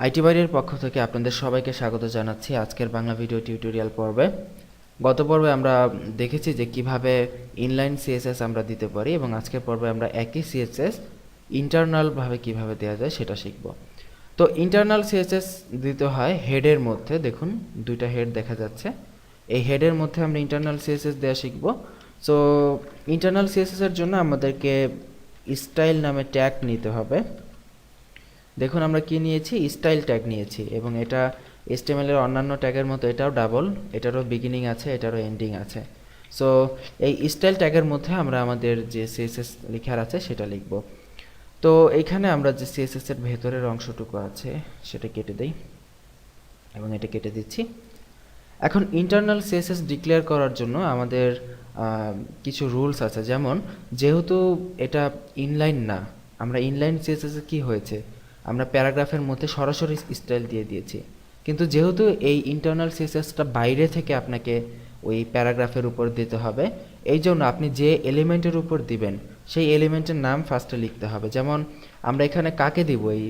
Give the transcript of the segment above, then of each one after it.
IT বাইরের পক্ষ থেকে আপনাদের সবাইকে স্বাগত জানাচ্ছি আজকের বাংলা ভিডিও টিউটোরিয়াল পর্বে। গত পর্বে আমরা দেখেছি যে কিভাবে ইনলাইন সিএসএস আমরা দিতে পারি এবং আজকের পর্বে আমরা একই সিএসএস ইন্টারনালভাবে কিভাবে দেওয়া যায় সেটা শিখব। তো ইন্টারনাল সিএসএস দিতে হয় হেডের মধ্যে, দেখুন দুইটা হেড দেখা যাচ্ছে, এই হেডের মধ্যে আমরা ইন্টারনাল সিএসএস দেওয়া শিখব। সো ইন্টারনাল সিএসএস এর জন্য আমাদেরকে স্টাইল নামে ট্যাগ নিতে হবে। দেখুন আমরা কি নিয়েছি, স্টাইল ট্যাগ নিয়েছি এবং এটা HTML এর অন্যান্য ট্যাগের মতো এটাও ডাবল, এটারও বিগিনিং আছে, এটারও এন্ডিং আছে। সো এই স্টাইল ট্যাগের মধ্যে আমরা আমাদের যে সিএসএস লেখার আছে সেটা লিখব। তো এইখানে আমরা যে সিএসএস এর ভেতরের অংশটুকু আছে সেটা কেটে দেই এবং এটা কেটে দিচ্ছি। এখন ইন্টারনাল সিএসএস ডিক্লেয়ার করার জন্য আমাদের কিছু রুলস আছে, যেমন যেহেতু এটা ইনলাইন না, আমরা ইনলাইন সিএসএস এ কি হয়েছে, আমরা প্যারাগ্রাফের মধ্যে সরাসরি স্টাইল দিয়ে দিয়েছি, কিন্তু যেহেতু এই ইন্টারনাল সিএসএসটা বাইরে থেকে আপনাকে ওই প্যারাগ্রাফের উপর দিতে হবে, এই জন্য আপনি যে এলিমেন্টের উপর দিবেন সেই এলিমেন্টের নাম ফার্স্টে লিখতে হবে। যেমন আমরা এখানে কাকে দিব এই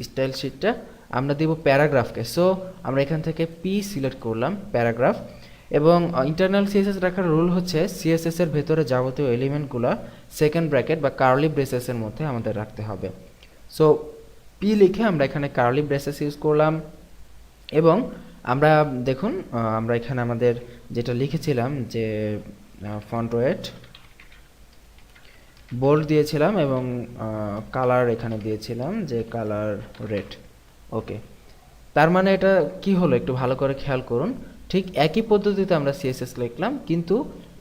স্টাইল শিটটা, আমরা দিব প্যারাগ্রাফকে। সো আমরা এখান থেকে পি সিলেক্ট করলাম, প্যারাগ্রাফ। এবং ইন্টারনাল সিএসএস রাখার রুল হচ্ছে সিএসএস এর ভেতরে যাবতীয় এলিমেন্টগুলো সেকেন্ড ব্র্যাকেট বা কার্লি ব্রেসেসের মধ্যে আমাদের রাখতে হবে। সো পি লিখে আমরা এখানে কার্লি ব্রেসেস ইউজ করলাম এবং আমরা দেখুন আমরা এখানে আমাদের যেটা লিখেছিলাম যে ফন্ট ওয়েট বোল্ড দিয়েছিলাম এবং কালার এখানে দিয়েছিলাম যে কালার রেড। ওকে, তার মানে এটা কি হলো একটু ভালো করে খেয়াল করুন, ঠিক একই পদ্ধতিতে আমরা সিএসএস লিখলাম, কিন্তু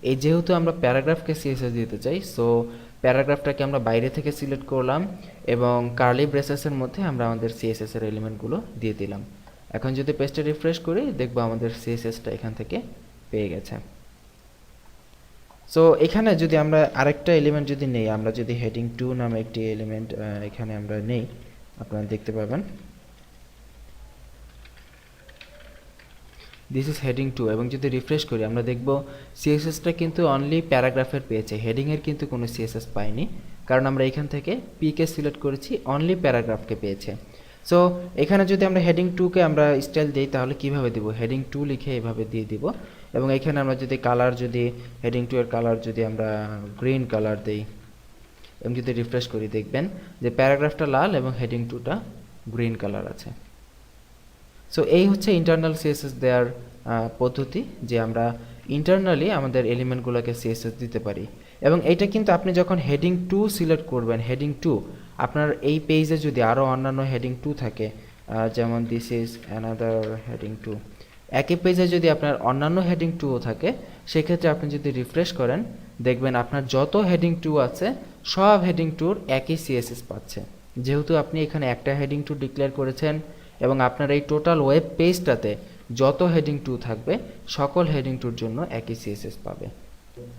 এই যেহেতু আমরা প্যারাগ্রাফকে সিএসএস দিতে চাই, সো প্যারাগ্রাফটাকে আমরা বাইরে থেকে সিলেক্ট করলাম এবং কার্লি ব্রেসেসের মধ্যে আমরা আমাদের সিএসএস এর এলিমেন্টগুলো দিয়ে দিলাম। এখন যদি পেজটা রিফ্রেশ করি দেখব আমাদের সিএসএসটা এখান থেকে পেয়ে গেছে। সো এখানে যদি আমরা আরেকটা এলিমেন্ট যদি নেই, আমরা যদি হেডিং 2 নামে একটি এলিমেন্ট এখানে আমরা নেই, আপনারা দেখতে পাবেন দিস ইজ হেডিং 2 এবং যদি রিফ্রেশ করি আমরা দেখব সিএসএসটা কিন্তু অনলি প্যারাগ্রাফের পেয়েছে, হেডিংয়ের কিন্তু কোনো সিএসএস পাইনি, কারণ আমরা এখান থেকে পিকে সিলেক্ট করেছি, অনলি প্যারাগ্রাফকে পেয়েছে। সো এখানে যদি আমরা হেডিং 2কে আমরা স্টাইল দিই তাহলে কিভাবে দিব, হেডিং 2 লিখে এভাবে দিয়ে দিব এবং এখানে আমরা যদি কালার, যদি হেডিং 2 এর কালার যদি আমরা গ্রিন কালার দেই এবং যদি রিফ্রেশ করি দেখবেন যে প্যারাগ্রাফটা লাল এবং হেডিং 2টা গ্রিন কালার আছে। সো এই হচ্ছে ইন্টারনাল সিএসএস দেওয়ার পদ্ধতি, যে আমরা ইন্টারনালি আমাদের এলিমেন্টগুলোকে সিএসএস দিতে পারি। এবং এইটা কিন্তু আপনি যখন হেডিং 2 সিলেক্ট করবেন, হেডিং 2 আপনার এই পেজে যদি আরও অন্যান্য হেডিং 2 থাকে, যেমন দিস ইজ অ্যানাদার হেডিং 2, একই পেজে যদি আপনার অন্যান্য হেডিং 2ও থাকে, সেক্ষেত্রে আপনি যদি রিফ্রেশ করেন দেখবেন আপনার যত হেডিং 2 আছে সব হেডিং 2-র একই সিএসএস পাচ্ছে, যেহেতু আপনি এখানে একটা হেডিং 2 ডিক্লেয়ার করেছেন এবং আপনার এই টোটাল ওয়েব পেজটাতে যত হেডিং 2 থাকবে সকল হেডিং 2-র জন্য একই সিএসএস পাবে।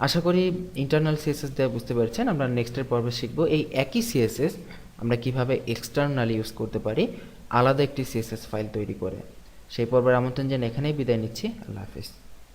আশা করি ইন্টারনাল সিএসএস দিয়ে বুঝতে পেরেছেন। আমরা নেক্সটের পর্বে শিখব এই একই সিএসএস আমরা কিভাবে এক্সটার্নালি ইউজ করতে পারি আলাদা একটি সিএসএস ফাইল তৈরি করে। সেই পর্বের আমন্ত্রণ জানিয়ে এখানেই বিদায় নিচ্ছি। আল্লাহ হাফেজ।